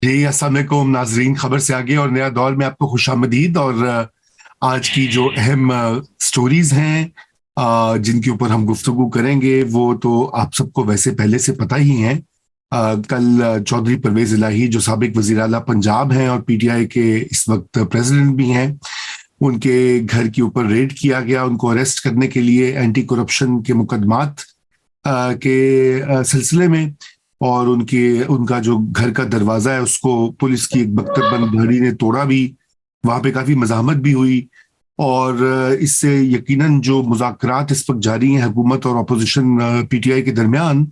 जी अस्सलाम वालेकुम नाजरीन, खबर से आगे और नया दौर में आपको खुशामदीद। और आज की जो अहम स्टोरीज हैं जिनके ऊपर हम गुफ्तगू करेंगे वो तो आप सबको वैसे पहले से पता ही हैं। कल चौधरी परवेज इलाही जो साबिक वजीर आला पंजाब हैं और पीटीआई के इस वक्त प्रेसिडेंट भी हैं, उनके घर के ऊपर रेड किया गया उनको अरेस्ट करने के लिए एंटी करप्शन के मुकदमात के सिलसिले में। और उनका जो घर का दरवाजा है उसको पुलिस की एक बख्तरबंद गाड़ी ने तोड़ा भी। वहां पे काफी मज़ाहमत भी हुई। और इससे यकीनन जो मुज़ाकरात इस वक्त जारी हैं हुकूमत और अपोजिशन पीटीआई के दरमियान,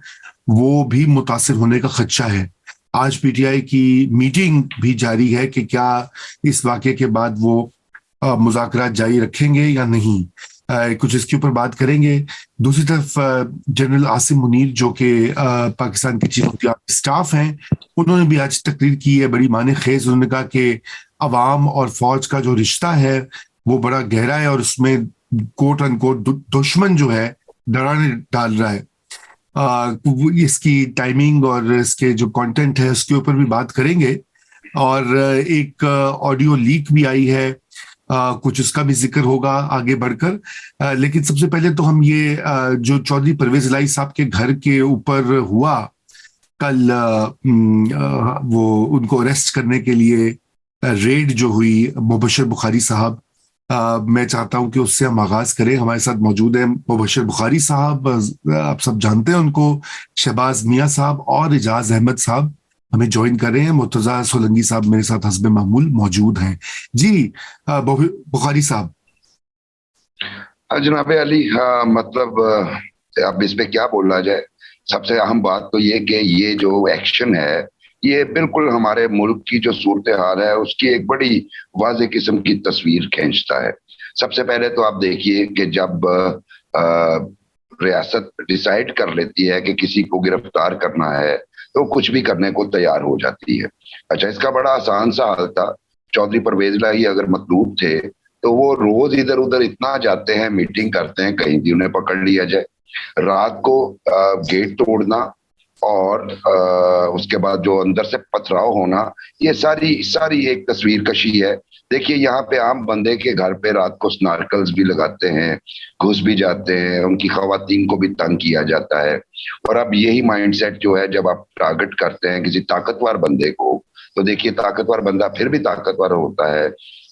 वो भी मुतासिर होने का खदशा है। आज पीटीआई की मीटिंग भी जारी है कि क्या इस वाक़े के बाद वो मुज़ाकरात जारी रखेंगे या नहीं। कुछ इसके ऊपर बात करेंगे। दूसरी तरफ जनरल आसिम मुनीर जो कि पाकिस्तान के चीफ ऑफ स्टाफ हैं, उन्होंने भी आज तकरीर की है बड़ी माने खेज। उन्होंने कहा कि अवाम और फौज का जो रिश्ता है वो बड़ा गहरा है और उसमें कोट अनकोट दुश्मन जो है डराने डाल रहा है। इसकी टाइमिंग और इसके जो कंटेंट है उसके ऊपर भी बात करेंगे। और एक ऑडियो लीक भी आई है, कुछ उसका भी जिक्र होगा आगे बढ़कर। लेकिन सबसे पहले तो हम ये जो चौधरी परवेज इलाही साहब के घर के ऊपर हुआ कल, वो उनको अरेस्ट करने के लिए रेड जो हुई मुबशर बुखारी साहब, मैं चाहता हूं कि उससे हम आगाज करें। हमारे साथ मौजूद हैं मुबशर बुखारी साहब, आप सब जानते हैं उनको। शहबाज मियां साहब और इजाज अहमद साहब हमें ज्वाइन कर रहे हैं। मुर्तजा सोलंकी साहब मेरे साथ हस्बे मामूल मौजूद हैं। जी बुखारी साहब। जनाब अली, हाँ मतलब अब इस पे क्या बोलना जाए। सबसे अहम बात तो ये कि ये जो एक्शन है ये बिल्कुल हमारे मुल्क की जो सूरत हाल है उसकी एक बड़ी वाज़ेह किस्म की तस्वीर खींचता है। सबसे पहले तो आप देखिए कि जब रियासत डिसाइड कर लेती है कि किसी को गिरफ्तार करना है तो कुछ भी करने को तैयार हो जाती है। अच्छा, इसका बड़ा आसान सा हल था। चौधरी परवेज इलाही अगर मतलूब थे तो वो रोज इधर उधर इतना जाते हैं, मीटिंग करते हैं, कहीं भी उन्हें पकड़ लिया जाए। रात को गेट तोड़ना और उसके बाद जो अंदर से पथराव होना, ये सारी सारी एक तस्वीर कशी है। देखिए, यहाँ पे आम बंदे के घर पे रात को स्नार्कल्स भी लगाते हैं, घुस भी जाते हैं, उनकी खवातीन को भी तंग किया जाता है। और अब यही माइंडसेट जो है, जब आप टारगेट करते हैं किसी ताकतवर बंदे को, तो देखिए ताकतवर बंदा फिर भी ताकतवर होता है।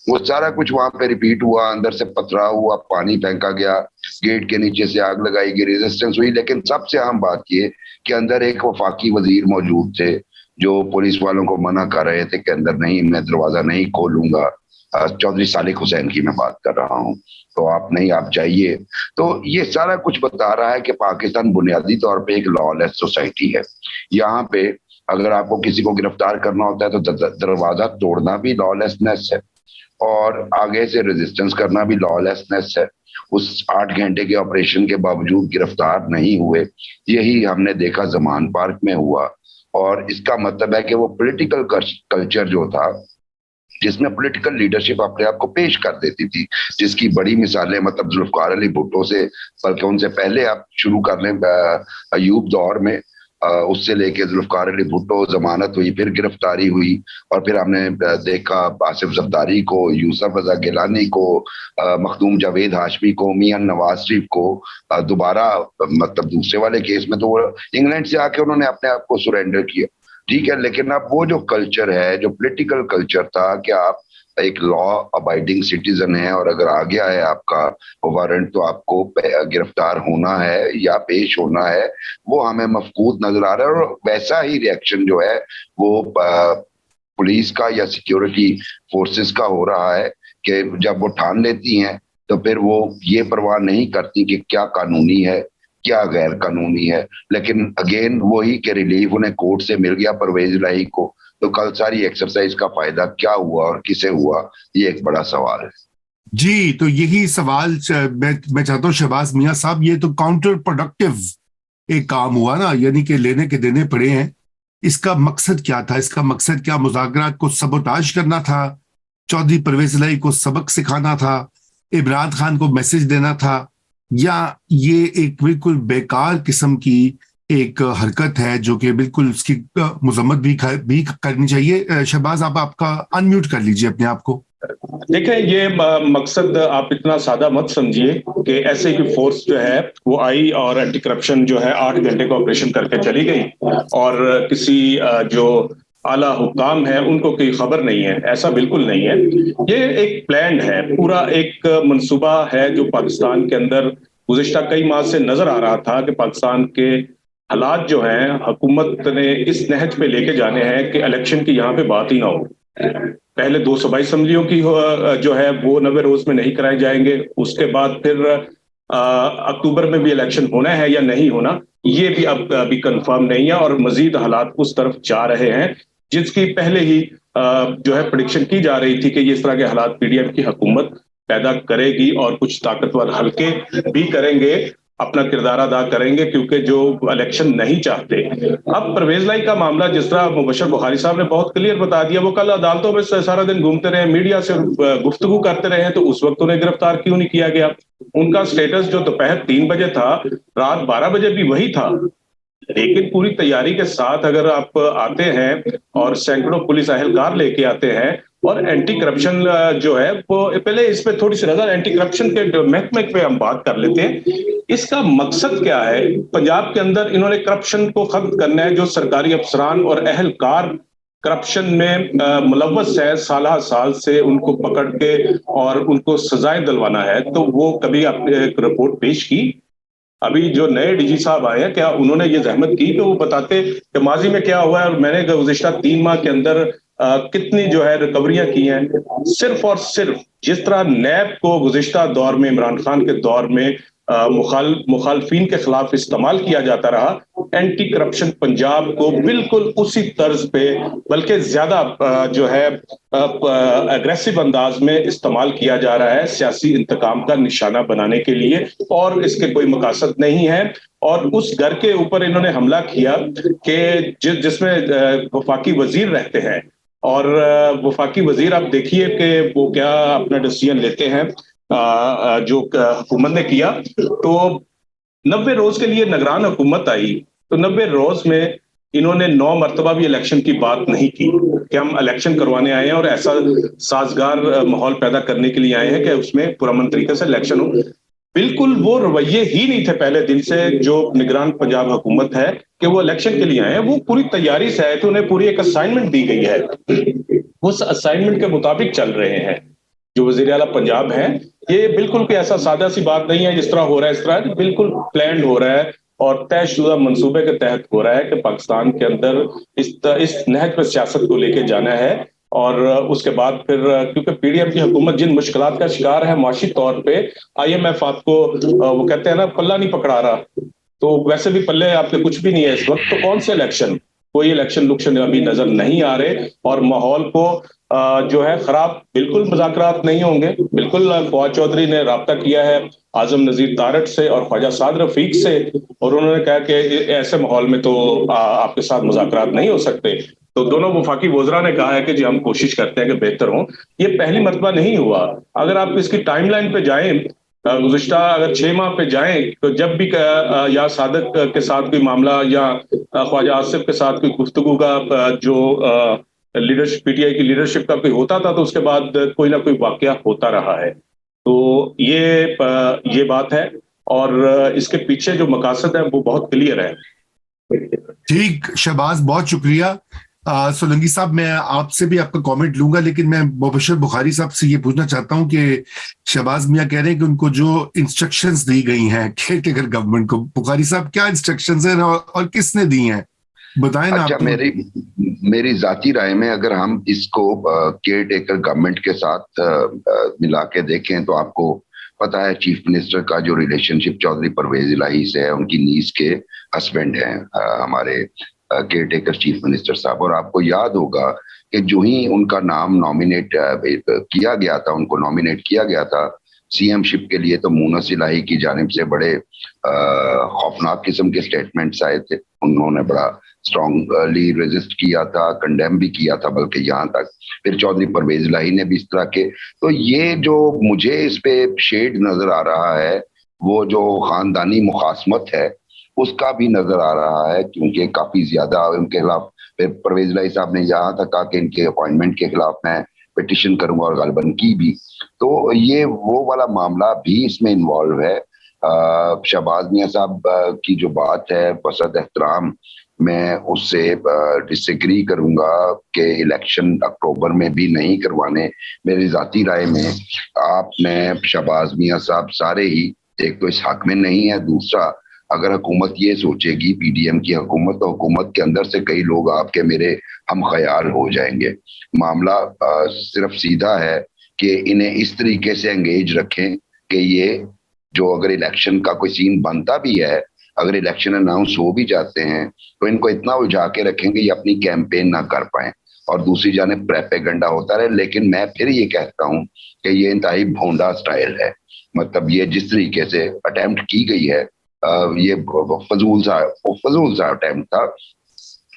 वो सारा कुछ वहां पे रिपीट हुआ, अंदर से पथराव हुआ, पानी फेंका गया, गेट के नीचे से आग लगाई गई, रेजिस्टेंस हुई। लेकिन सबसे अहम बात ये कि अंदर एक वफाकी वजीर मौजूद थे जो पुलिस वालों को मना कर रहे थे कि अंदर नहीं, मैं दरवाजा नहीं खोलूंगा। चौधरी सालिक हुसैन की मैं बात कर रहा हूँ। तो आप नहीं, आप जाइए। तो ये सारा कुछ बता रहा है कि पाकिस्तान बुनियादी तौर पे एक लॉलेस सोसाइटी है। यहाँ पे अगर आपको किसी को गिरफ्तार करना होता है तो दरवाजा तोड़ना भी लॉलेसनेस है और आगे से रेजिस्टेंस करना भी लॉलेसनेस है। उस 8 घंटे के ऑपरेशन के बावजूद गिरफ्तार नहीं हुए, यही हमने देखा जमान पार्क में हुआ। और इसका मतलब है कि वो पॉलिटिकल कल्चर जो था, जिसमें पॉलिटिकल लीडरशिप अपने आप को पेश कर देती थी, जिसकी बड़ी मिसालें मतलब जुल्फकार अली भुट्टो से, बल्कि उनसे पहले आप शुरू कर लें अयूब दौर में, उससे लेके जुल्फकार अली भुट्टो, जमानत हुई, फिर गिरफ्तारी हुई, और फिर हमने देखा आसिफ जरदारी को, यूसुफ रजा गिलानी को, मखदूम जावेद हाशमी को, मियां नवाज शरीफ को दोबारा, मतलब दूसरे वाले केस में तो वो इंग्लैंड से आके उन्होंने अपने आप को सरेंडर किया। ठीक है, लेकिन अब वो जो कल्चर है, जो पॉलिटिकल कल्चर था कि आप एक लॉ अबाइडिंग सिटीजन है और अगर आ गया है आपका वारंट तो आपको गिरफ्तार होना है या पेश होना है, वो हमें मफकूद नजर आ रहा है। और वैसा ही रिएक्शन जो है वो पुलिस का या सिक्योरिटी फोर्सेस का हो रहा है कि जब वो ठान लेती हैं तो फिर वो ये परवाह नहीं करती कि क्या कानूनी है क्या गैर कानूनी है। लेकिन अगेन वही कि रिलीफ उन्हें कोर्ट से मिल गया परवेज इलाही को, तो कल सारी एक्सरसाइज का फायदा क्या हुआ और किसे हुआ, ये एक बड़ा सवाल है। जी, तो यही सवाल मैं चाहता हूँ शहबाज मियां साहब, ये तो काउंटर प्रोडक्टिव एक काम हुआ ना, यानी कि लेने के देने पड़े हैं। इसका मकसद क्या था? इसका मकसद क्या मुज़ाकरात को सबोटाज करना था, चौधरी परवेज इलाही को सबक सिखाना था, इमरान खान को मैसेज देना था, या ये एक बिल्कुल बेकार किस्म की ایک हरकत है जो कि बिल्कुल उसकी मजम्मत भी करनी चाहिए। शहबाज, आप आपका अनम्यूट कर लीजिए अपने आप को। देखें, ये मकसद आप इतना सादा मत समझिए कि ऐसे की फोर्स जो है वो आई और एंटी करप्शन जो है 8 घंटे का ऑपरेशन करके चली गई और किसी जो आला हुकाम है उनको कोई खबर नहीं है। ऐसा बिल्कुल नहीं है। ये एक प्लान है, पूरा एक मंसूबा है जो पाकिस्तान के अंदर गुज़िश्ता कई माह से नजर आ रहा था कि पाकिस्तान के हालात जो हैं हुकूमत ने इस नहज पे लेके जाने हैं कि इलेक्शन की यहाँ पे बात ही ना हो। पहले 2 सूबाई असम्बलियों की जो है वो 90 रोज में नहीं कराए जाएंगे। उसके बाद फिर अक्टूबर में भी इलेक्शन होना है या नहीं होना, ये भी अब अभी कंफर्म नहीं है और मजीद हालात उस तरफ जा रहे हैं जिसकी पहले ही जो है प्रेडिक्शन की जा रही थी कि इस तरह के हालात पीडीएम की हुकूमत पैदा करेगी और कुछ ताकतवर हल्के भी करेंगे, अपना किरदार अदा करेंगे क्योंकि जो इलेक्शन नहीं चाहते। अब परवेज लाई का मामला जिस तरह मुबशर बुखारी साहब ने बहुत क्लियर बता दिया, वो कल अदालतों में सारा दिन घूमते रहे, मीडिया से गुफ्तगू करते रहे, तो उस वक्त उन्हें गिरफ्तार क्यों नहीं किया गया? उनका स्टेटस जो दोपहर 3 बजे था, रात 12 बजे भी वही था। लेकिन पूरी तैयारी के साथ अगर आप आते हैं और सैकड़ों पुलिस अहलकार लेके आते हैं और एंटी करप्शन जो है वो, पहले इस पे थोड़ी सी नजर एंटी करप्शन के महकमे पे हम बात कर लेते हैं। इसका मकसद क्या है? पंजाब के अंदर इन्होंने करप्शन को खत्म करना है। जो सरकारी अफसरान और अहलकार करप्शन में मुलव्वस है, साल से उनको पकड़ के और उनको सजाएं दिलवाना है। तो वो कभी आपने एक रिपोर्ट पेश की? अभी जो नए डीजी साहब आए हैं, क्या उन्होंने ये जहमत की कि वो बताते कि माजी में क्या हुआ है और मैंने गुज़िश्ता 3 माह के अंदर कितनी जो है रिकवरियां की हैं? सिर्फ और सिर्फ जिस तरह नैब को गुज़िश्ता दौर में, इमरान खान के दौर में मुखालफिन के खिलाफ इस्तेमाल किया जाता रहा, एंटी करप्शन पंजाब को बिल्कुल उसी तर्ज पे बल्कि ज्यादा जो है अग्रेसिव अंदाज में इस्तेमाल किया जा रहा है सियासी इंतकाम का निशाना बनाने के लिए, और इसके कोई मकासद नहीं है। और उस घर के ऊपर इन्होंने हमला किया कि जिसमें वफाकी वजीर रहते हैं, और वफाकी वजीर आप देखिए कि वो क्या अपना डिसीजन लेते हैं जो हुकूमत ने किया। तो 90 रोज के लिए निगरान हुकूमत आई, तो 90 रोज में इन्होंने 9 मरतबा भी इलेक्शन की बात नहीं की कि हम इलेक्शन करवाने आए हैं और ऐसा साजगार माहौल पैदा करने के लिए आए हैं कि उसमें पुरअमन तरीके से इलेक्शन हो। बिल्कुल वो रवैये ही नहीं थे पहले दिन से जो निगरान पंजाब हुकूमत है कि वो इलेक्शन के लिए आए हैं। वो पूरी तैयारी से आए थे, उन्हें पूरी एक असाइनमेंट दी गई है, उस असाइनमेंट के मुताबिक चल रहे हैं। जो वजीर आला पंजाब है, ये बिल्कुल कोई ऐसा सादा सी बात नहीं है जिस तरह हो रहा है, इस तरह बिल्कुल प्लान्ड हो रहा है और तयशुदा मंसूबे के तहत हो रहा है कि पाकिस्तान के अंदर इस नहज पर सियासत को लेके जाना है। और उसके बाद फिर क्योंकि पीडीएम की हुकूमत जिन मुश्किलात का शिकार है माशी तौर पे, IMF आपको वो कहते हैं ना पल्ला नहीं पकड़ा रहा, तो वैसे भी पल्ले आपके कुछ भी नहीं है इस वक्त। तो कौन से इलेक्शन, कोई इलेक्शन लुक्शन अभी नजर नहीं आ रहे और माहौल को जो है खराब, बिल्कुल मुज़ाकरात नहीं होंगे। बिल्कुल फवाद चौधरी ने राब्ता किया है आजम नजीर तारट से और ख्वाजा साद रफीक से, और उन्होंने कहा कि ऐसे माहौल में तो आपके साथ मुज़ाकरात नहीं हो सकते। तो दोनों वफाकी वज़रा ने कहा है कि जी हम कोशिश करते हैं कि बेहतर हो। ये पहली मरतबा नहीं हुआ। अगर आप इसकी टाइमलाइन पे जाएं, गुज़िश्ता अगर 6 माह पे जाएं, तो जब भी या सादक के साथ कोई मामला या ख्वाजा आसिफ के साथ कोई गुफ्तगू का जो लीडरशिप, पीटीआई की लीडरशिप का कोई होता था, तो उसके बाद कोई ना कोई वाकया होता रहा है। तो ये बात है और इसके पीछे जो मकासद है वो बहुत क्लियर है। ठीक, शहबाज बहुत शुक्रिया। सोलंकी साहब, मैं आपसे भी आपका कमेंट लूंगा, लेकिन मैं मुबशर बुखारी साहब से ये पूछना चाहता हूं कि शहबाज मियां कह रहे हैं कि उनको जो इंस्ट्रक्शंस दी गई हैं केयरटेकर गवर्नमेंट को, बुखारी साहब क्या इंस्ट्रक्शंस हैं और किसने दी हैं, बताएं ना। अच्छा, मेरी जाती राय में अगर हम इसको केयर टेकर गवर्नमेंट के साथ मिला के देखें तो आपको पता है चीफ मिनिस्टर का जो रिलेशनशिप चौधरी परवेज इलाही से है, उनकी नीस के हस्बैंड हैं हमारे केयर टेकर चीफ मिनिस्टर साहब। और आपको याद होगा कि जो ही उनका नाम नॉमिनेट किया गया था, उनको नॉमिनेट किया गया था सीएम शिप के लिए, तो मुनस इलाही की जानिब से बड़े खौफनाक किस्म के स्टेटमेंट्स आए थे। उन्होंने बड़ा स्ट्रांगली रेजिस्ट किया था, कंडेम भी किया था, बल्कि यहाँ तक फिर चौधरी परवेज इलाही ने भी इस तरह के। तो ये जो मुझे इस पे शेड नजर आ रहा है वो जो खानदानी मुखासमत है اس کا بھی نظر آ رہا ہے، کیونکہ کافی زیادہ ان کے خلاف پرویز الہی صاحب نے یہاں تک کہا کہ ان کے اپوائنٹمنٹ کے خلاف میں پٹیشن کروں گا، اور غالباً کی بھی. تو یہ وہ والا معاملہ بھی اس میں انوالو ہے. شہباز میاں صاحب کی جو بات ہے بصد احترام میں اس سے ڈس ایگری کروں گا کہ الیکشن اکتوبر میں بھی نہیں کروانے. میری ذاتی رائے میں آپ نے شہباز میاں صاحب سارے ہی ایک تو اس حق میں نہیں ہے، دوسرا اگر حکومت یہ سوچے گی پی ڈی ایم کی حکومت، تو حکومت کے اندر سے کئی لوگ آپ کے میرے ہم خیال ہو جائیں گے. معاملہ صرف سیدھا ہے کہ انہیں اس طریقے سے انگیج رکھیں کہ یہ جو اگر الیکشن کا کوئی سین بنتا بھی ہے، اگر الیکشن اناؤنس ہو بھی جاتے ہیں، تو ان کو اتنا الجھا کے رکھیں کہ یہ اپنی کیمپین نہ کر پائیں اور دوسری جانب پریپیگنڈا ہوتا رہے. لیکن میں پھر یہ کہتا ہوں کہ یہ انتہائی بھونڈا سٹائل ہے. مطلب یہ جس طریقے سے اٹیمپٹ کی گئی ہے، یہ فضول سا اٹیمپٹ تھا.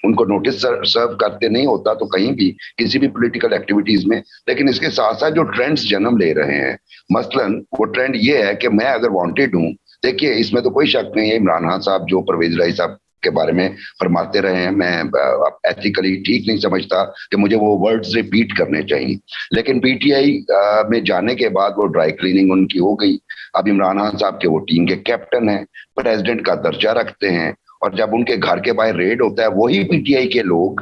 ان کو نوٹس سرو کرتے نہیں ہوتا تو کہیں بھی کسی بھی پولیٹیکل ایکٹیویٹیز میں. لیکن اس کے ساتھ ساتھ جو ٹرینڈز جنم لے رہے ہیں، مثلا وہ ٹرینڈ یہ ہے کہ میں اگر وانٹیڈ ہوں، دیکھیے اس میں تو کوئی شک نہیں ہے، عمران خان صاحب جو پرویز الہی صاحب کے بارے میں فرماتے رہے ہیں، میں ایتھیکلی ٹھیک نہیں سمجھتا کہ مجھے وہ ورڈز ریپیٹ کرنے چاہیے. لیکن پی ٹی آئی میں جانے کے بعد وہ ڈرائی کلیننگ ان کی ہو گئی. اب عمران خان صاحب کے وہ ٹیم کے کیپٹن ہیں، پریزیڈنٹ کا درجہ رکھتے ہیں، اور جب ان کے گھر کے باہر ریڈ ہوتا ہے وہی پی ٹی آئی کے لوگ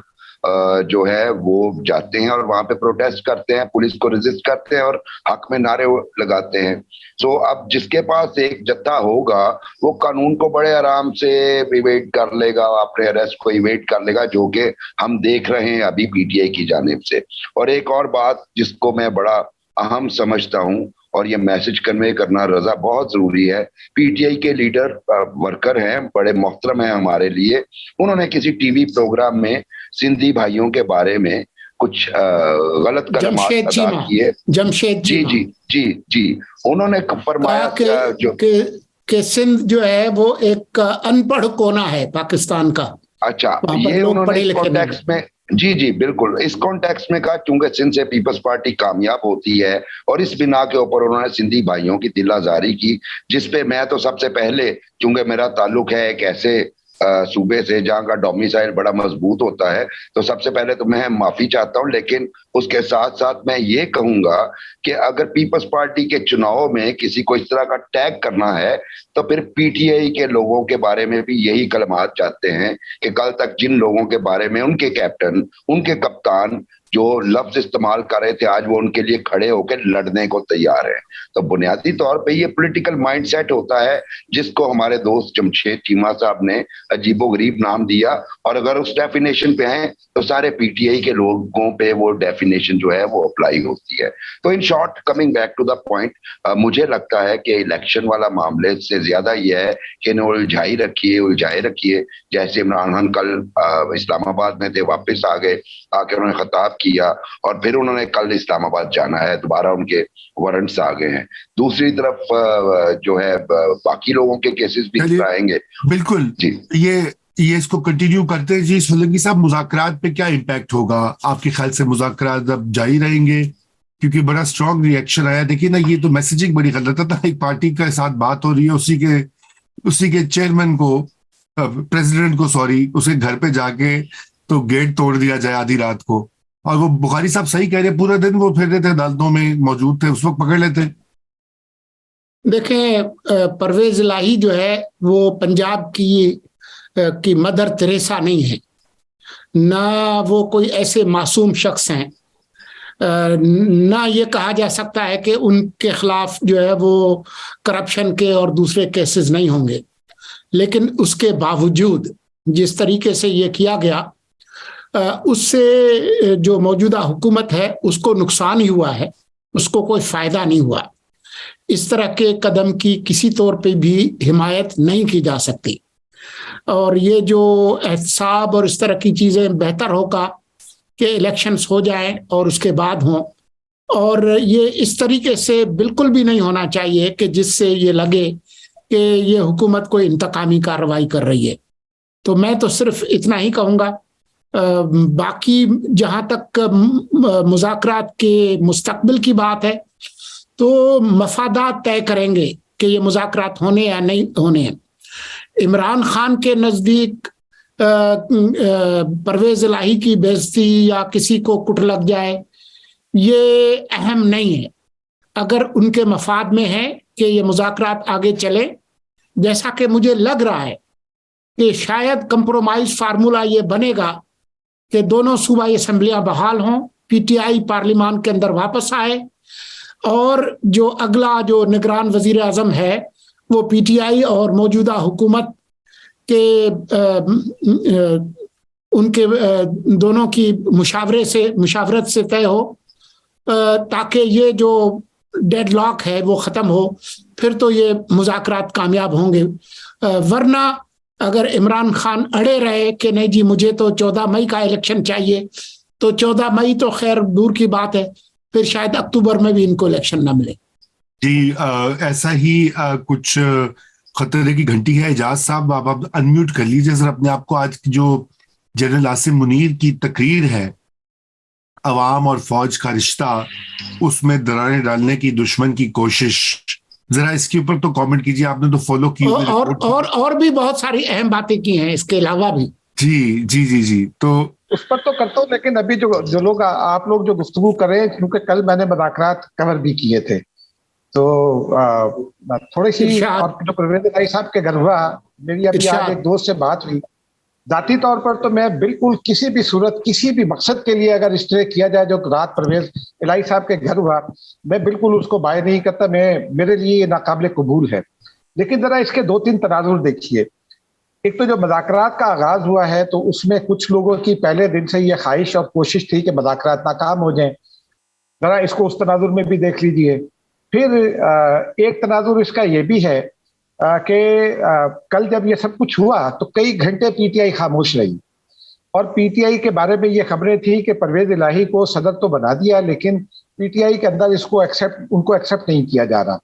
جو ہے وہ جاتے ہیں اور وہاں پہ پروٹیسٹ کرتے ہیں، پولیس کو ریزسٹ کرتے ہیں اور حق میں نعرے لگاتے ہیں. سو اب جس کے پاس ایک جتھا ہوگا وہ قانون کو بڑے آرام سے ایویٹ کر لے گا، اپنے اریسٹ کو ایویٹ کر لے گا، جو کہ ہم دیکھ رہے ہیں ابھی پی ٹی آئی کی جانب سے. اور ایک اور بات جس کو میں بڑا اہم سمجھتا ہوں اور یہ میسج کنوے کرنا رضا بہت ضروری ہے، پی ٹی آئی کے لیڈر ورکر ہیں، بڑے محترم ہیں ہمارے لیے. انہوں نے کسی ٹی وی پروگرام میں سندھی بھائیوں کے بارے میں کچھ غلط کلمات ادا کیے. جمشید جی جی جی جی انہوں نے فرمایا کہ سندھ جو ہے وہ ایک ان پڑھ کونا ہے پاکستان کا. اچھا، یہ انہوں نے اس کانٹیکسٹ میں جی بالکل اس کانٹیکسٹ میں کہا کیونکہ سندھ سے پیپلز پارٹی کامیاب ہوتی ہے، اور اس بنا کے اوپر انہوں نے سندھی بھائیوں کی دل آزاری کی، جس پہ میں تو سب سے پہلے، کیونکہ میرا تعلق ہے ایک ایسے صوبے سے جہاں کا ڈومیسائل بڑا مضبوط ہوتا ہے، تو سب سے پہلے تو میں معافی چاہتا ہوں. لیکن اس کے ساتھ ساتھ میں یہ کہوں گا کہ اگر پیپلز پارٹی کے چناؤ میں کسی کو اس طرح کا ٹیگ کرنا ہے تو پھر پی ٹی آئی کے لوگوں کے بارے میں بھی یہی کلمات چاہتے ہیں کہ کل تک جن لوگوں کے بارے میں ان کے کیپٹن، ان کے کپتان جو لفظ استعمال کر رہے تھے، آج وہ ان کے لیے کھڑے ہو کے لڑنے کو تیار ہیں. تو بنیادی طور پہ یہ پولیٹیکل مائنڈ سیٹ ہوتا ہے جس کو ہمارے دوست جمشید چیمہ صاحب نے عجیب و غریب نام دیا، اور اگر اس ڈیفینیشن پہ ہیں تو سارے پی ٹی آئی کے لوگوں پہ وہ ڈیفینیشن جو ہے وہ اپلائی ہوتی ہے. تو in short, coming back to the point, مجھے لگتا ہے کہ الیکشن والا معاملے سے زیادہ یہ ہے کہ انہیں الجھائے رکھیے. جیسے عمران خان کل اسلام آباد میں تھے، واپس آ گئے، آ کے انہوں نے خطاب کیا، اور پھر انہوں نے کل اسلام آباد جانا ہے، دوبارہ ان کے وارنٹس آ گئے ہیں. دوسری طرف جو ہے باقی لوگوں کے کیسز بھی آئیں گے. بالکل جی، یہ اس کو کنٹینیو کرتے ہیں. جی سولنگی صاحب، مذاکرات پہ کیا امپیکٹ ہوگا آپ کے خیال سے؟ مذاکرات اب جاری رہیں گے؟ کیونکہ بڑا اسٹرانگ ریئیکشن آیا. دیکھیے نا، یہ تو میسیجنگ بڑی غلط ہے. ایک پارٹی کے ساتھ بات ہو رہی ہے، اسی کے چیئرمین کو، پریزیڈنٹ کو سوری، اس کے گھر پہ جا کے تو گیٹ توڑ دیا جائے آدھی رات کو. اور وہ بخاری صاحب صحیح کہہ رہے، پورا دن وہ پھر رہے تھے، عدالتوں میں موجود تھے، اس وقت پکڑ لیتے. دیکھیں، پرویز الہی جو ہے وہ پنجاب کی مدر تریسا نہیں ہے، نہ وہ کوئی ایسے معصوم شخص ہیں، نہ یہ کہا جا سکتا ہے کہ ان کے خلاف جو ہے وہ کرپشن کے اور دوسرے کیسز نہیں ہوں گے. لیکن اس کے باوجود جس طریقے سے یہ کیا گیا، اس سے جو موجودہ حکومت ہے اس کو نقصان ہی ہوا ہے، اس کو کوئی فائدہ نہیں ہوا. اس طرح کے قدم کی کسی طور پہ بھی حمایت نہیں کی جا سکتی. اور یہ جو احتساب اور اس طرح کی چیزیں، بہتر ہوگا کہ الیکشنز ہو جائیں اور اس کے بعد ہوں. اور یہ اس طریقے سے بالکل بھی نہیں ہونا چاہیے کہ جس سے یہ لگے کہ یہ حکومت کوئی انتقامی کارروائی کر رہی ہے. تو میں تو صرف اتنا ہی کہوں گا. باقی جہاں تک مذاکرات کے مستقبل کی بات ہے تو مفادات طے کریں گے کہ یہ مذاکرات ہونے یا نہیں ہونے ہیں. इमरान खान के नजदीक परवेज इलाही की बेइज्जती या किसी को कुट लग जाए ये अहम नहीं है। अगर उनके मफाद में है कि ये मुज़ाकरात आगे चले, जैसा कि मुझे लग रहा है कि शायद कंप्रोमाइज फार्मूला ये बनेगा कि दोनों सूबाई असम्बलियां बहाल हों, पीटीआई पार्लियामान के अंदर वापस आए और जो अगला जो निगरान वजीर आजम है वो पीटीआई और मौजूदा हुकूमत के उनके दोनों की मुशावरत से तय हो, ताकि ये जो डेडलॉक है वो ख़त्म हो, फिर तो ये मुज़ाकरात कामयाब होंगे। वरना अगर इमरान खान अड़े रहे कि नहीं जी मुझे तो 14 मई का इलेक्शन चाहिए, तो 14 मई तो खैर दूर की बात है, फिर शायद अक्टूबर में भी इनको इलेक्शन ना मिले। जी ऐसा ही कुछ खतरे की घंटी है। एजाज साहब आप अनम्यूट कर लीजिए सर अपने आप को। आज की जो जनरल आसिम मुनीर की तकरीर है अवाम और फौज का रिश्ता, उसमें दरारें डालने की दुश्मन की कोशिश, जरा इसके ऊपर तो कमेंट कीजिए। आपने तो फॉलो की और भी बहुत सारी अहम बातें की हैं इसके अलावा भी। जी जी जी जी, तो उस पर तो करता हूँ, लेकिन अभी जो लोग आप लोग जो गुफ्तगू कर रहे हैं, क्योंकि कल मैंने मुज़ाकरात कवर भी किए थे, तो थोड़ी सी और जो परवेज इलाही साहब के घर हुआ, मेरी अभी आज एक दोस्त से बात हुई। जाती तौर पर तो मैं बिल्कुल किसी भी सूरत किसी भी मकसद के लिए अगर इस तरह किया जाए जो रात परवेज इलाही साहब के घर हुआ, मैं बिल्कुल उसको बाय नहीं करता, मेरे लिए ये नाकाबिल कबूल है। लेकिन जरा इसके 2-3 तनाजुर देखिए। एक तो जो मुज़ाकरात का आगाज हुआ है तो उसमें कुछ लोगों की पहले दिन से ये ख्वाहिश और कोशिश थी कि मुज़ाकरात नाकाम हो जाएं, जरा इसको उस तनाजुर में भी देख लीजिए। फिर एक तनाजुर इसका ये भी है कि कल जब ये सब कुछ हुआ तो कई घंटे पीटीआई खामोश रही, और पीटीआई के बारे में ये खबरें थी कि परवेज इलाही को सदर तो बना दिया, लेकिन पीटीआई के अंदर उनको एक्सेप्ट नहीं किया जा रहा।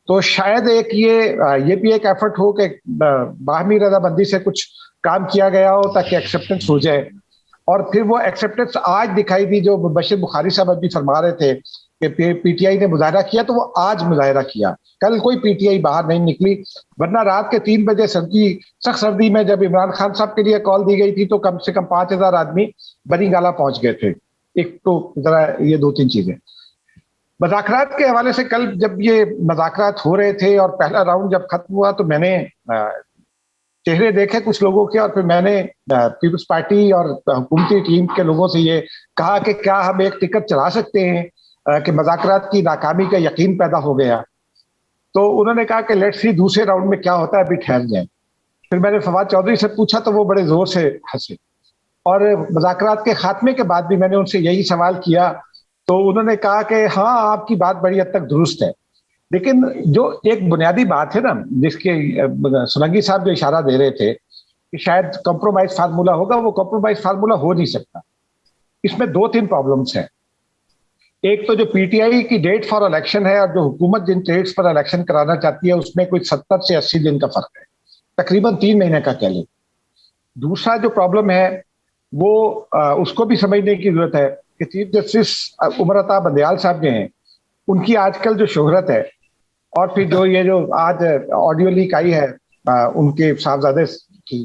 तो शायद एक ये भी एक एफर्ट हो कि बाहमी रजामंदी से कुछ काम किया गया हो ताकि एक्सेप्टेंस हो जाए। और फिर वो एक्सेप्टेंस आज दिखाई दी, जो बशीर बुखारी साहब अभी फरमा रहे थे कि पीटीआई ने मुजाहरा किया, तो वो आज मुजाहरा किया, कल कोई पीटीआई बाहर नहीं निकली। वरना रात के 3 बजे सख्त सर्दी में जब इमरान खान साहब के लिए कॉल दी गई थी तो कम से कम 5000 आदमी बनी गाला पहुंच गए थे। एक तो जरा ये 2-3 चीजें मुज़ाकरात के हवाले से, कल जब ये मुज़ाकरात हो रहे थे और पहला राउंड जब खत्म हुआ तो मैंने चेहरे देखे कुछ लोगों के, और फिर मैंने पीपल्स पार्टी और हुकूमती टीम के लोगों से ये कहा कि क्या हम एक टिकट चला सकते हैं कि मुज़ाकरात की नाकामी का यकीन पैदा हो गया। तो उन्होंने कहा कि लेट्स सी दूसरे राउंड में क्या होता है, अभी ठहर जाए। फिर मैंने फवाद चौधरी से पूछा तो वो बड़े जोर से हंसे, और मुज़ाकरात के खात्मे के बाद भी मैंने उनसे यही सवाल किया तो उन्होंने कहा कि हाँ आपकी बात बड़ी हद तक दुरुस्त है, लेकिन जो एक बुनियादी बात है ना, जिसके सुलंगी साहब जो इशारा दे रहे थे कि शायद कॉम्प्रोमाइज फार्मूला होगा, वो कॉम्प्रोमाइज फार्मूला हो नहीं सकता। इसमें 2-3 प्रॉब्लम्स हैं। एक तो जो पीटीआई की डेट फॉर इलेक्शन है और जो हुकूमत जिन डेट्स पर इलेक्शन कराना चाहती है उसमें कोई 70 से 80 दिन का फर्क है, तकरीबन 3 महीने का कह लें। दूसरा जो प्रॉब्लम है वो उसको भी समझने की जरूरत है कि चीफ जस्टिस उमर अता बंदयाल साहब जो हैं, उनकी आजकल जो शोहरत है, और फिर जो आज ऑडियो लीक आई है उनके साहबजादे की,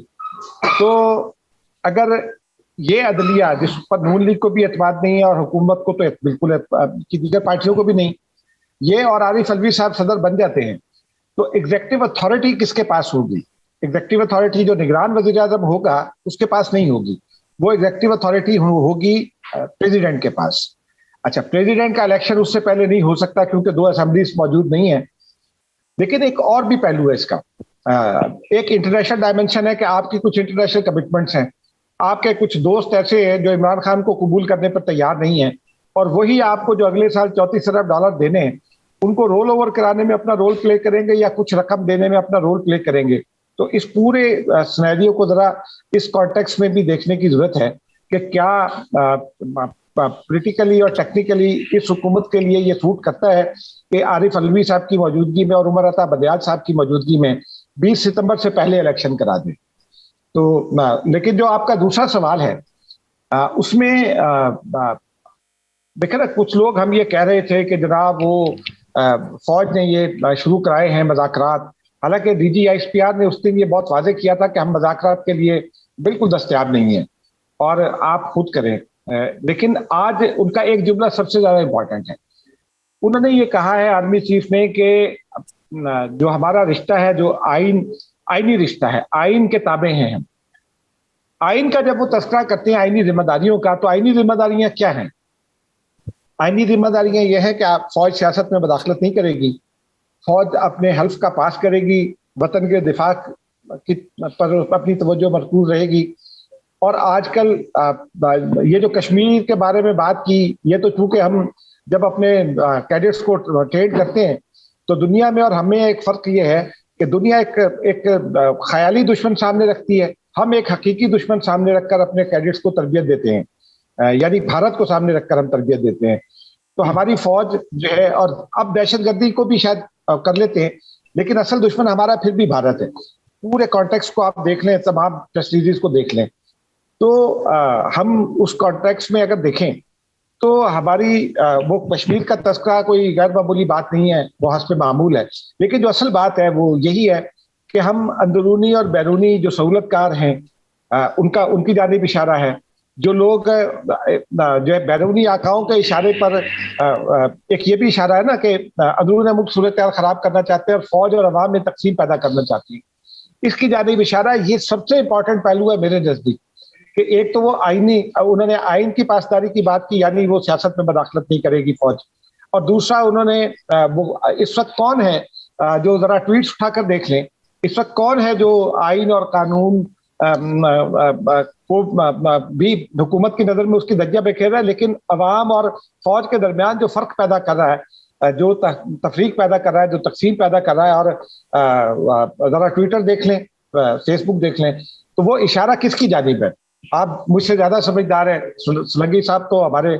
तो अगर ये अदलिया जिस पर नून लीग को भी एतमाद नहीं है और हुकूमत को तो बिल्कुल की दीगर पार्टियों को भी नहीं, ये और आरिफ अलवी साहब सदर बन जाते हैं तो एग्जेक्टिव अथॉरिटी किसके पास होगी? एग्जेक्टिव अथॉरिटी जो निगरान वज़ीर आज़म होगा उसके पास नहीं होगी, वो एग्जेक्टिव अथॉरिटी होगी प्रेसिडेंट के पास। अच्छा, प्रेसिडेंट का इलेक्शन उससे पहले नहीं हो सकता क्योंकि 2 असेंबलीज मौजूद नहीं है। लेकिन एक और भी पहलू है इसका, एक इंटरनेशनल डायमेंशन है कि आपकी कुछ इंटरनेशनल कमिटमेंट्स हैं, आपके कुछ दोस्त ऐसे हैं जो इमरान खान को कबूल करने पर तैयार नहीं है, और वही आपको जो अगले साल $34 अरब देने हैं उनको रोल ओवर कराने में अपना रोल प्ले करेंगे या कुछ रकम देने में अपना रोल प्ले करेंगे। तो इस पूरे सिनेरियो को जरा इस कॉन्टेक्स्ट में भी देखने की जरूरत है कि क्या पॉलिटिकली और टेक्निकली इस हुकूमत के लिए ये सूट करता है कि आरिफ अलवी साहब की मौजूदगी में और उमर अता बंदयाल साहब की मौजूदगी में 20 सितंबर से पहले इलेक्शन करा दें। तो लेकिन जो आपका दूसरा सवाल है उसमें देखिए ना, कुछ लोग हम ये कह रहे थे कि जनाब वो फौज ने ये शुरू कराए हैं मुज़ाकरात हालांकि DGISPR ने उस दिन ये बहुत वाजे किया था कि हम मुज़ाकरात के लिए बिल्कुल दस्तयाब नहीं है और आप खुद करें, लेकिन आज उनका एक जुमला सबसे ज्यादा इंपॉर्टेंट है। उन्होंने ये कहा है आर्मी चीफ ने कि जो हमारा रिश्ता है, जो आईनी रिश्ता है, आइन के ताबे हैं हम। आइन का जब वो तस्करा करते हैं आईनी जिम्मेदारियों का, तो आईनी जिम्मेदारियां क्या हैं? आईनी जिम्मेदारियां ये है कि आप फौज सियासत में मुदाखलत नहीं करेगी, फौज अपने हल्फ का पास करेगी, वतन के दिफा की पर अपनी तवज्जो मरकूज रहेगी। और आजकल ये जो कश्मीर के बारे में बात की, ये तो चूंकि हम जब अपने कैडेट्स को ट्रेन करते हैं तो दुनिया में और हमें एक फर्क ये है कि दुनिया एक ख्याली दुश्मन सामने रखती है, हम एक हकीकी दुश्मन सामने रखकर अपने कैडेट्स को तरबियत देते हैं, यानी भारत को सामने रखकर हम तरबियत देते हैं। तो हमारी फौज जो है, और अब दहशतगर्दी को भी शायद कर लेते हैं, लेकिन असल दुश्मन हमारा फिर भी भारत है। पूरे कॉन्टेक्स्ट को आप देख लें, तमाम टेस्ट सीरीज को देख लें, तो हम उस कॉन्टेक्स्ट में अगर देखें तो हमारी वो कश्मीर का तस्करा कोई गैर मामूली बात नहीं है, वो हस्ब मामूल है। लेकिन जो असल बात है वो यही है कि हम अंदरूनी और बैरूनी जो सहूलतकार हैं उनकी जानिब इशारा है। जो लोग जो है बैरूनी आकाओं के इशारे पर एक ये भी इशारा है ना कि अंदरूनी मुल्क सूरत खराब करना चाहते हैं और फौज और अवाम में तकसीम पैदा करना चाहती है, इसकी जानिब इशारा। ये सबसे इंपॉर्टेंट पहलू है मेरे नजदीक कि एक तो वो आईनी, उन्होंने आइन की पासदारी की बात की, यानी वो सियासत में मुदाखलत नहीं करेगी फौज, और दूसरा उन्होंने वो इस वक्त कौन है जो जरा ट्वीट्स उठाकर देख लें, इस वक्त कौन है जो आइन और कानून को भी हुकूमत की नजर में उसकी दज्जा बिखेर रहा है, लेकिन अवाम और फौज के दरमियान जो फर्क पैदा कर रहा है, जो तफरीक पैदा कर रहा है, जो तकसीम पैदा कर रहा है। और जरा ट्विटर देख लें, फेसबुक देख लें, तो वो इशारा किसकी जानिब है? आप मुझसे ज्यादा समझदार हैं, सुलंगी साहब तो हमारे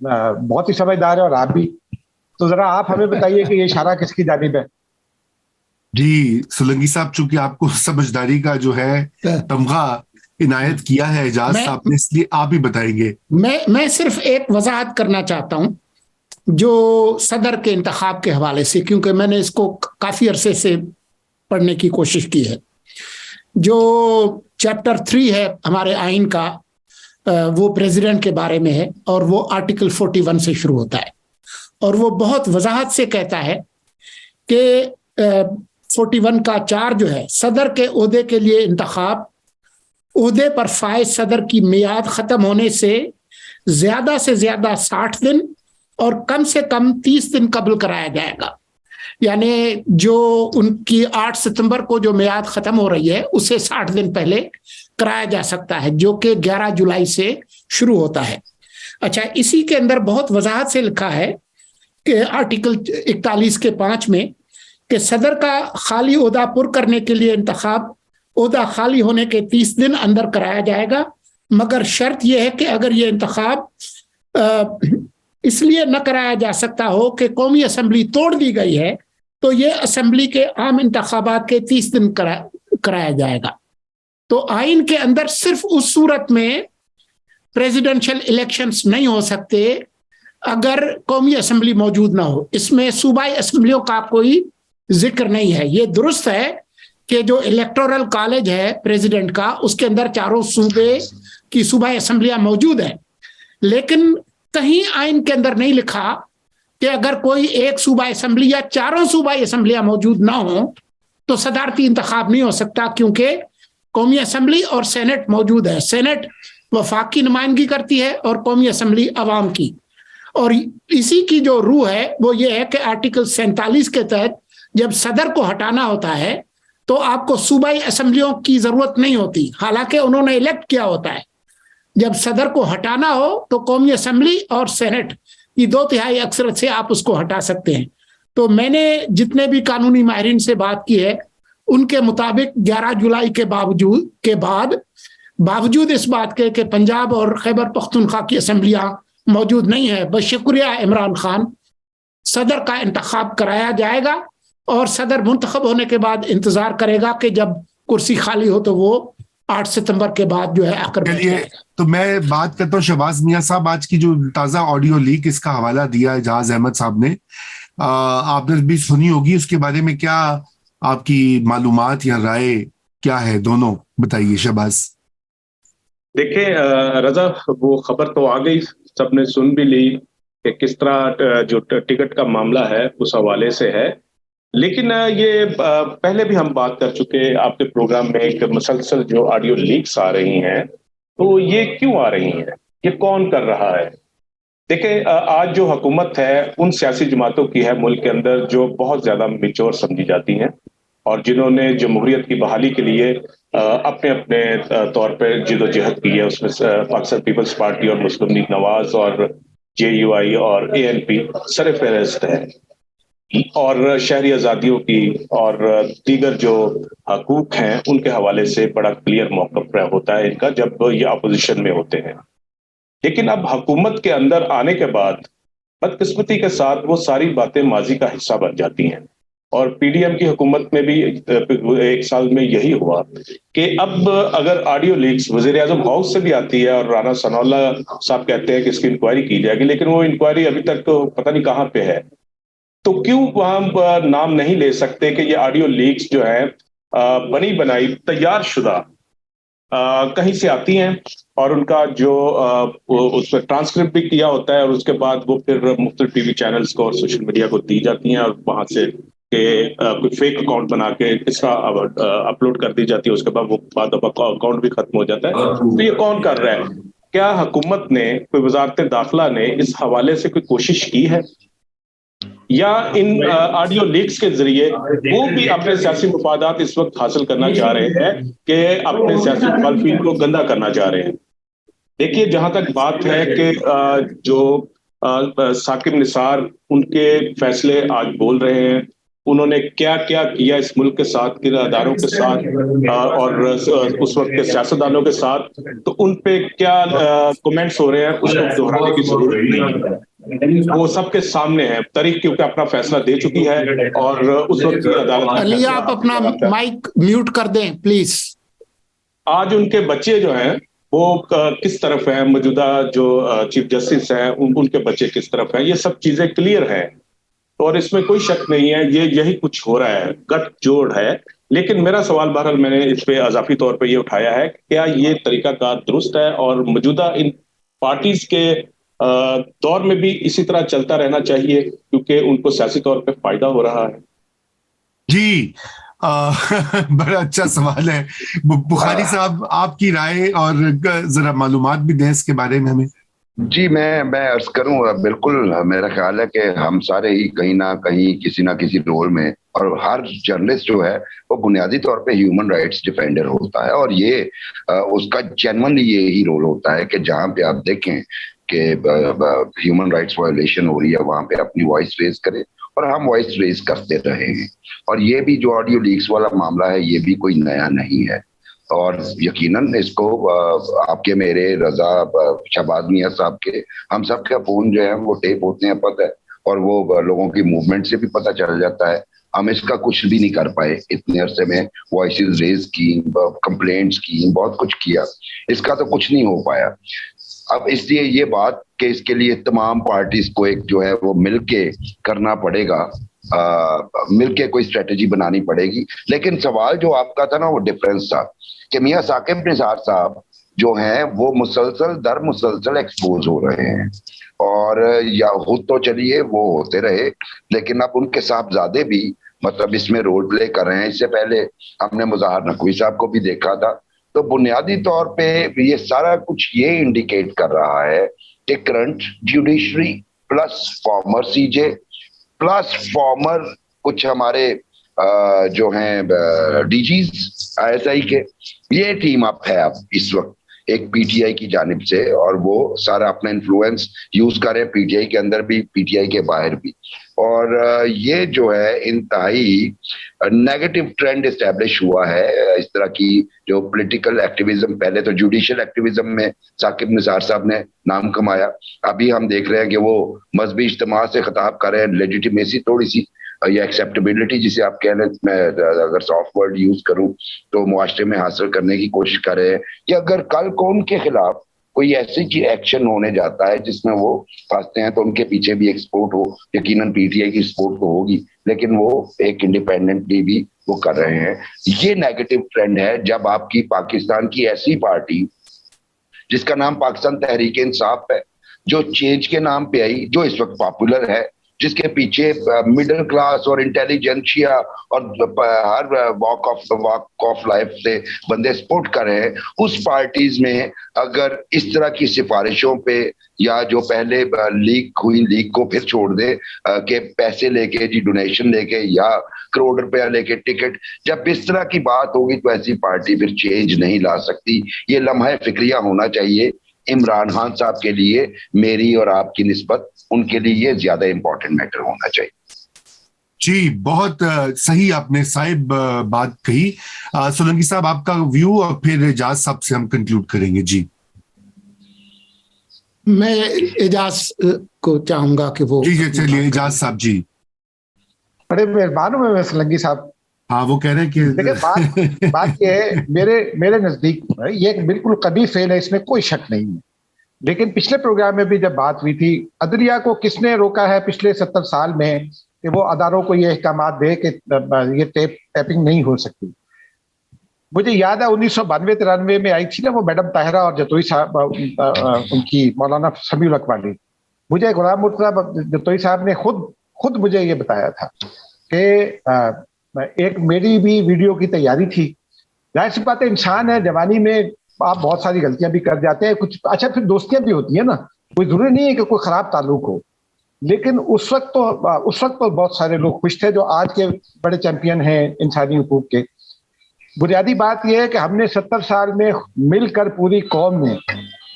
बहुत ही समझदार है, और आप भी, तो जरा आप हमें बताइए कि ये इशारा किसकी जानिब है? जी सुलंगी साहब, चूंकि आपको समझदारी का जो है तमगा इनायत किया है एजाज साहब ने, इसलिए आप ही बताएंगे। मैं सिर्फ एक वजाहत करना चाहता हूं जो सदर के इंतखाब के हवाले से, क्योंकि मैंने इसको काफी अरसे से पढ़ने की कोशिश की है। जो चैप्टर 3 है हमारे आइन का, वो प्रेसिडेंट के बारे में है, और वो आर्टिकल 41 से शुरू होता है, और वो बहुत वजाहत से कहता है कि 41 का 4 जो है, सदर के ओहदे के लिए इंतखाब ओहदे पर फाइज सदर की मियाद खत्म होने से ज्यादा 60 दिन और कम से कम 30 दिन कबल कराया जाएगा। यानी जो उनकी 8 सितंबर को जो मियाद खत्म हो रही है उससे 60 दिन पहले कराया जा सकता है, जो कि 11 जुलाई से शुरू होता है। अच्छा, इसी के अंदर बहुत वजाहत से लिखा है कि आर्टिकल 41 के 5 में कि सदर का खाली ओहदा पुर करने के लिए इंतखाब ओहदा खाली होने के 30 दिन अंदर कराया जाएगा, मगर शर्त यह है कि अगर ये इंतखाब इसलिए न कराया जा सकता हो कि कौमी असम्बली तोड़ दी गई है, तो ये असम्बली के आम इंतखाबात के 30 दिन कराया जाएगा। तो आइन के अंदर सिर्फ उस सूरत में प्रेसिडेंशियल इलेक्शंस नहीं हो सकते अगर कौमी असम्बली मौजूद ना हो। इसमें सूबाई असम्बलियों का कोई जिक्र नहीं है। ये दुरुस्त है कि जो इलेक्टोरल कॉलेज है प्रेसिडेंट का, उसके अंदर चारों सूबे की सूबाई असम्बलियां मौजूद है, लेकिन कहीं आइन के अंदर नहीं लिखा कि अगर कोई एक सूबाई असम्बली या चारों सूबाई असम्बलियां मौजूद ना हो तो सदारती इंतखाब नहीं हो सकता, क्योंकि कौमी असम्बली और सेनेट मौजूद है। सेनेट वफाकी नुमाइंदगी करती है और कौमी असम्बली अवाम की। और इसी की जो रूह है वो ये है कि आर्टिकल 47 के तहत जब सदर को हटाना होता है तो आपको सूबाई असम्बलियों की जरूरत नहीं होती, हालांकि उन्होंने इलेक्ट किया होता है। जब सदर को हटाना हो तो कौमी असम्बली और सेनेट की 2/3 अक्सरत से आप उसको हटा सकते हैं। तो मैंने जितने भी कानूनी माहिरीन से बात की है उनके मुताबिक 11 जुलाई के बावजूद इस बात के कि पंजाब और खैबर पख्तूनख्वा की असम्बलियां मौजूद नहीं है, बशुक्रिया इमरान खान सदर का इंतखाब कराया जाएगा, और सदर मुंतखब होने के बाद इंतजार करेगा कि जब कुर्सी खाली हो तो वो 8 सितंबर के बाद जो है आकर बैठ जाएगा। तो मैं बात करता हूँ शहबाज मियां साहब, आज की जो ताज़ा ऑडियो लीक इसका हवाला दिया एजाज अहमद साहब ने, आपने भी सुनी होगी, उसके बारे में क्या آپ کی معلومات یا رائے کیا ہے؟ دونوں بتائیے. شہباز. دیکھیں رضا، وہ خبر تو آ گئی، سب نے سن بھی لی کہ کس طرح جو ٹکٹ کا معاملہ ہے اس حوالے سے ہے. لیکن یہ پہلے بھی ہم بات کر چکے آپ کے پروگرام میں کہ مسلسل جو آڈیو لیکس آ رہی ہیں، تو یہ کیوں آ رہی ہیں، یہ کون کر رہا ہے؟ دیکھیں آج جو حکومت ہے ان سیاسی جماعتوں کی ہے ملک کے اندر جو بہت زیادہ میچور سمجھی جاتی ہیں، اور جنہوں نے جمہوریت کی بحالی کے لیے اپنے اپنے طور پہ جد و جہد کی ہے. اس میں پاکستان پیپلز پارٹی اور مسلم لیگ نواز اور JUI اور ANP سر فہرست ہے. اور شہری آزادیوں کی اور دیگر جو حقوق ہیں ان کے حوالے سے بڑا کلیئر موقف ہوتا ہے ان کا جب یہ اپوزیشن میں ہوتے ہیں. لیکن اب حکومت کے اندر آنے کے بعد بدقسمتی کے ساتھ وہ ساری باتیں ماضی کا حصہ بن جاتی ہیں. اور PDM کی حکومت میں بھی 1 سال میں یہی ہوا کہ اب اگر آڈیو لیکس وزیر اعظم ہاؤس سے بھی آتی ہے اور رانا ثناء اللہ صاحب کہتے ہیں کہ اس کی انکوائری کی جائے گی، لیکن وہ انکوائری ابھی تک پتہ نہیں کہاں پہ ہے. تو کیوں وہاں نام نہیں لے سکتے کہ یہ آڈیو لیکس جو ہیں بنی بنائی تیار شدہ کہیں سے آتی ہیں، اور ان کا جو اس پہ ٹرانسکرپٹ بھی کیا ہوتا ہے، اور اس کے بعد وہ پھر مختلف TV چینلز کو اور سوشل میڈیا کو دی جاتی ہیں، اور وہاں سے کہ کوئی فیک اکاؤنٹ بنا کے اس کا اپلوڈ کر دی جاتی ہے. اس کے بعد وہ بعد اکاؤنٹ بھی ختم ہو جاتا ہے. تو یہ کون کر رہا ہے؟ کیا حکومت نے، کوئی وزارت داخلہ نے اس حوالے سے کوئی کوشش کی ہے، یا ان آڈیو لیکس کے ذریعے وہ بھی اپنے سیاسی مفادات اس وقت حاصل کرنا چاہ رہے ہیں کہ اپنے سیاسی مخالفین کو گندا کرنا چاہ رہے ہیں؟ دیکھیے جہاں تک بات ہے کہ جو ثاقب نثار ان کے فیصلے آج بول رہے ہیں، انہوں نے کیا کیا کیا اس ملک کے ساتھ، اداروں کے ساتھ اور اس وقت کے سیاستدانوں کے ساتھ، تو ان پہ کیا کومنٹس ہو رہے ہیں اس کو دہرانے کی ضرورت نہیں ہے. وہ سب کے سامنے ہے. تاریخ کیونکہ اپنا فیصلہ دے چکی ہے، اور اس وقت کی عدالت علی آپ اپنا مائک میوٹ کر دیں پلیز. آج ان کے بچے جو ہیں وہ کس طرف ہیں، موجودہ جو چیف جسٹس ہیں ان کے بچے کس طرف ہیں، یہ سب چیزیں کلیئر ہیں، اور اس میں کوئی شک نہیں ہے یہی کچھ ہو رہا ہے، گٹھ جوڑ ہے. لیکن میرا سوال بہرحال میں نے اس پہ اضافی طور پہ یہ اٹھایا ہے، کیا یہ طریقہ کار درست ہے، اور موجودہ ان پارٹیز کے دور میں بھی اسی طرح چلتا رہنا چاہیے کیونکہ ان کو سیاسی طور پہ فائدہ ہو رہا ہے؟ جی بڑا اچھا سوال ہے. بخاری صاحب آپ کی رائے اور ذرا معلومات بھی دیں اس کے بارے میں ہمیں. جی میں عرض کروں، بالکل میرا خیال ہے کہ ہم سارے ہی کہیں نہ کہیں کسی نہ کسی رول میں، اور ہر جرنلسٹ جو ہے وہ بنیادی طور پہ ہیومن رائٹس ڈیفینڈر ہوتا ہے، اور یہ اس کا جینوئنلی یہی رول ہوتا ہے کہ جہاں پہ آپ دیکھیں کہ ہیومن رائٹس وائلیشن ہو رہی ہے وہاں پہ اپنی وائس ریز کرے، اور ہم وائس ریز کرتے رہے ہیں. اور یہ بھی جو آڈیو لیکس والا معاملہ ہے یہ بھی کوئی نیا نہیں ہے، اور یقیناً اس کو آپ کے، میرے، رضا، شہباز میاں صاحب کے، ہم سب کے فون جو ہے وہ ٹیپ ہوتے ہیں پتہ ہے، اور وہ لوگوں کی موومنٹ سے بھی پتہ چل جاتا ہے. ہم اس کا کچھ بھی نہیں کر پائے اتنے عرصے میں، وائسز ریز کی، کمپلینٹس کی، بہت کچھ کیا، اس کا تو کچھ نہیں ہو پایا. اب اس لیے یہ بات کہ اس کے لیے تمام پارٹیز کو ایک جو ہے وہ مل کے کرنا پڑے گا، مل کے کوئی اسٹریٹجی بنانی پڑے گی. لیکن سوال جو آپ کا تھا نا وہ ڈفرینس تھا کہ میاں ثاقب نثار صاحب جو ہیں وہ مسلسل ایکسپوز ہو رہے ہیں، اور یا خود تو چلیے وہ ہوتے رہے، لیکن اب ان کے صاحبزادے بھی مطلب اس میں رول پلے کر رہے ہیں. اس سے پہلے ہم نے مظاہر نقوی صاحب کو بھی دیکھا تھا. تو بنیادی طور پہ یہ سارا کچھ یہ انڈیکیٹ کر رہا ہے کہ current judiciary plus former CJ plus former کچھ ہمارے جو ہیں DGs ISI کے، یہ ٹیم اپ ہے اب اس وقت ایک PTI کی جانب سے، اور وہ سارا اپنا انفلوئنس یوز کریں PTI کے اندر بھی PTI کے باہر بھی. اور یہ جو ہے انتہائی نیگیٹو ٹرینڈ اسٹیبلش ہوا ہے. اس طرح کی جو پولیٹیکل ایکٹیویزم، پہلے تو جوڈیشل ایکٹیویزم میں ثاقب نثار صاحب نے نام کمایا، ابھی ہم دیکھ رہے ہیں کہ وہ مذہبی اجتماع سے خطاب کر رہے ہیں، لیجیٹیمیسی تھوڑی سی یا ایکسیپٹیبلٹی جسے آپ کہہ لیں، میں اگر سافٹ ورڈ یوز کروں تو معاشرے میں حاصل کرنے کی کوشش کر رہے ہیں. کہ اگر کل کو ان کے خلاف कोई ऐसी की एक्शन होने जाता है जिसमें वो फंसते हैं, तो उनके पीछे भी एक सपोर्ट हो, यकीनन पीटीआई की सपोर्ट तो होगी, लेकिन वो एक इंडिपेंडेंटली भी वो कर रहे हैं। ये नेगेटिव ट्रेंड है जब आपकी पाकिस्तान की ऐसी पार्टी जिसका नाम पाकिस्तान तहरीक इंसाफ है, जो चेंज के नाम पे आई, जो इस वक्त पॉपुलर है, जिसके पीछे मिडिल क्लास और इंटेलिजेंशिया और हर वॉक ऑफ लाइफ से बंदे सपोर्ट कर रहे हैं, उस पार्टीज में अगर इस तरह की सिफारिशों पे या जो पहले लीक हुई लीक को फिर छोड़ दे के पैसे लेके जी डोनेशन लेके या करोड़ रुपया लेके टिकट, जब इस तरह की बात होगी तो ऐसी पार्टी फिर चेंज नहीं ला सकती। ये लम्हा फिक्रिया होना चाहिए इमरान खान साहब के लिए, मेरी और आपकी निस्बत उनके लिए ज्यादा इंपॉर्टेंट मैटर होना चाहिए। जी, बहुत सही आपने साहिब बात कही। सोलंकी साहब, आपका व्यू और फिर एजाज साहब से हम कंक्लूड करेंगे। जी, मैं एजाज को चाहूंगा कि वो जी चलिए एजाज साहब जी। बड़े मेहरबान हुए मैं सोलंकी साहब। हाँ, वो कह रहे हैं कि देखिए बात ये है, मेरे नजदीक ये बिल्कुल कभी फेल है, इसमें कोई शक नहीं है। लेकिन पिछले प्रोग्राम में भी जब बात हुई थी, अदलिया को किसने रोका है पिछले 70 साल में कि वो अदारों को ये अहकामात दे कि ये टैपिंग नहीं हो सकती। मुझे याद है 1992-93 में आई थी ना वो मैडम ताहिरा और जतोई साहब, उनकी मौलाना समीउल हक वाली। मुझे गुलाम मुर्तज़ा जतोई साहब ने खुद मुझे ये बताया था कि एक मेरी भी वीडियो की तैयारी थी। जाहिर सी बात है, इंसान है, जवानी में आप बहुत सारी गलतियां भी कर जाते हैं, कुछ अच्छा फिर दोस्तियां भी होती है ना, कोई जरूरी नहीं है कि कोई खराब ताल्लुक हो। लेकिन उस वक्त तो बहुत सारे लोग खुश थे जो आज के बड़े चैंपियन हैं इंसानी हुकूक के। बुनियादी बात यह है कि हमने 70 साल में मिलकर पूरी कौम ने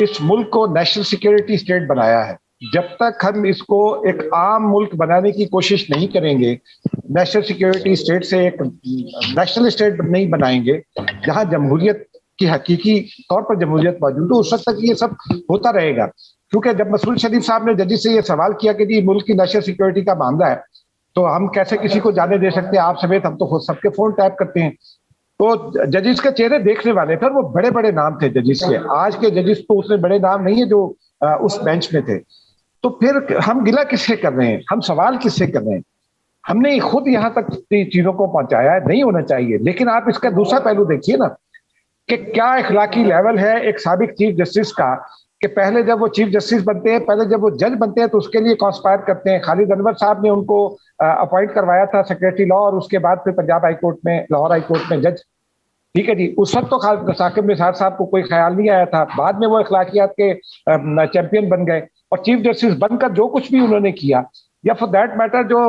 इस मुल्क को नेशनल सिक्योरिटी स्टेट बनाया है। जब तक हम इसको एक आम मुल्क बनाने की कोशिश नहीं करेंगे, नेशनल सिक्योरिटी स्टेट से एक नेशनल स्टेट नहीं बनाएंगे जहां जमहूरियत की हकीकी तौर पर जमहूरियत मौजूद हो, उस वक्त तक ये सब होता रहेगा। क्योंकि जब मसूद शरीफ साहब ने जजेस से ये सवाल किया कि जी मुल्क की नेशनल सिक्योरिटी का मामला है तो हम कैसे किसी को जाने दे सकते हैं, आप समेत हम तो सबके फोन टैप करते हैं। तो जजेस के चेहरे देखने वाले थे और वो बड़े बड़े नाम थे जजेस के। आज के जजेस तो उतने बड़े नाम नहीं है जो उस बेंच में थे। तो फिर हम गिला किससे कर रहे हैं, हम सवाल किससे कर रहे हैं? हमने खुद यहाँ तक चीजों को पहुंचाया है, नहीं होना चाहिए। लेकिन आप इसका दूसरा पहलू देखिए ना कि क्या इखलाकी लेवल है एक साबिक चीफ जस्टिस का, कि पहले जब वो चीफ जस्टिस बनते हैं, पहले जब वो जज बनते हैं तो उसके लिए कॉन्स्पायर करते हैं। खालिद अनवर साहब ने उनको अपॉइंट करवाया था सेक्रेटरी लॉ और उसके बाद फिर पंजाब हाई कोर्ट में, लाहौर हाई कोर्ट में जज। ठीक है जी, उस वक्त तो साकिब निसार साहब को कोई ख्याल नहीं आया था, बाद में वो इखलाकियात के चैंपियन बन गए और चीफ जस्टिस बनकर जो कुछ भी उन्होंने किया, या फॉर दैट मैटर जो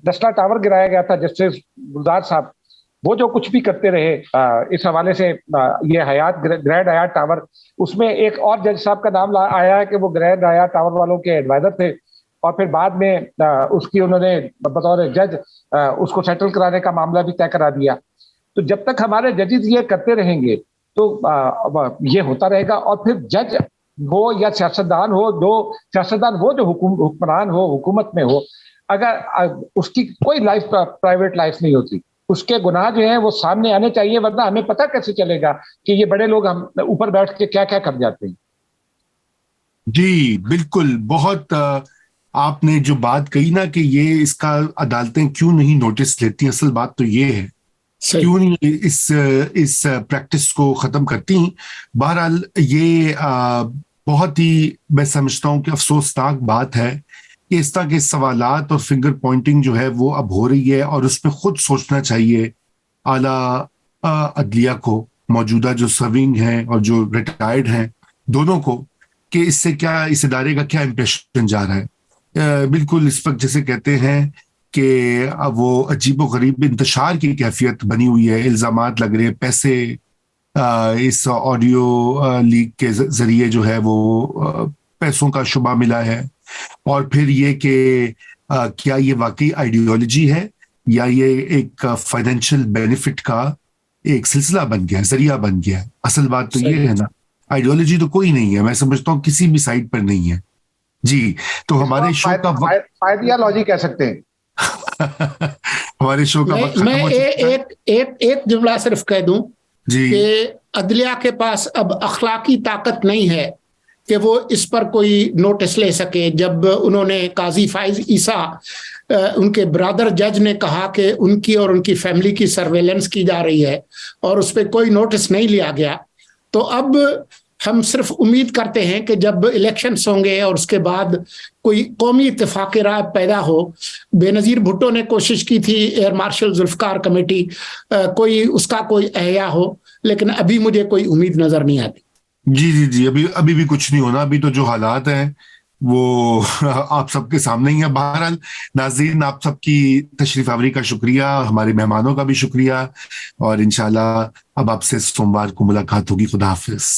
दसला टावर गिराया गया था जस्टिस गुलजार साहब, वो जो कुछ भी करते रहे इस हवाले से, ये हयात ग्रैंड हयात टावर, उसमें एक और जज साहब का नाम आया है कि वो ग्रैंड हयात टावर वालों के एडवाइजर थे और फिर बाद में उसकी उन्होंने बतौर जज उसको सेटल कराने का मामला भी तय करा दिया। तो जब तक हमारे जजेस ये करते रहेंगे तो ये होता रहेगा। और फिर जज हो या सियासतदान हो जो हुक्मरान हो, हुकूमत में हो, अगर उसकी कोई लाइफ प्राइवेट लाइफ नहीं होती, उसके गुनाह जो हैं वो सामने आने चाहिए, वरना हमें पता कैसे चलेगा कि ये बड़े लोग हम ऊपर बैठ के क्या क्या कर जाते हैं। जी बिल्कुल, बहुत आपने जो बात कही ना कि ये इसका अदालतें क्यों नहीं नोटिस लेती, असल बात तो ये है क्यों नहीं इस प्रैक्टिस को खत्म करती। बहरहाल ये बहुत ही मैं समझता हूं कि अफसोसनाक बात है कि इस तरह के सवालात और फिंगर पॉइंटिंग जो है वो अब हो रही है और उस पर खुद सोचना चाहिए आला अदलिया को, मौजूदा जो सर्विंग हैं और जो रिटायर्ड हैं, दोनों को, कि इससे क्या, इस इदारे का क्या इंप्रेशन जा रहा है। बिल्कुल इस वक्त जैसे कहते हैं कि वो अजीब व गरीब इंतशार की कैफियत बनी हुई है, इल्जामात लग रहे हैं, पैसे इस ऑडियो लीक के जरिए जो है वो पैसों का शुबा मिला है। और फिर ये कि क्या ये वाकई आइडियोलॉजी है या ये एक फाइनेंशियल बेनिफिट का एक सिलसिला बन गया, जरिया बन गया। असल बात तो ये है ना, आइडियोलॉजी तो कोई नहीं है, मैं समझता हूँ किसी भी साइड पर नहीं है। जी, तो हमारे शो का आइडियोलॉजी कह सकते हैं। हमारे शो का वक्त मैं एक जुमला सिर्फ कह दूं کہ عدلیہ کے پاس اب اخلاقی طاقت نہیں ہے کہ وہ اس پر کوئی نوٹس لے سکے. جب انہوں نے قاضی فائز عیسیٰ ان کے برادر جج نے کہا کہ ان کی اور ان کی فیملی کی سرویلنس کی جا رہی ہے اور اس پہ کوئی نوٹس نہیں لیا گیا, تو اب ہم صرف امید کرتے ہیں کہ جب الیکشنز ہوں گے اور اس کے بعد کوئی قومی اتفاق رائے پیدا ہو. بے نظیر بھٹو نے کوشش کی تھی ایئر مارشل ذوالفقار کمیٹی, کوئی اس کا کوئی احیا ہو, لیکن ابھی مجھے کوئی امید نظر نہیں آتی. جی ابھی بھی کچھ نہیں ہونا. ابھی تو جو حالات ہیں وہ آپ سب کے سامنے ہی ہیں. بہرحال ناظرین, آپ سب کی تشریف آوری کا شکریہ, ہمارے مہمانوں کا بھی شکریہ, اور انشاءاللہ اب آپ سے سوموار کو ملاقات ہوگی. خدا حافظ.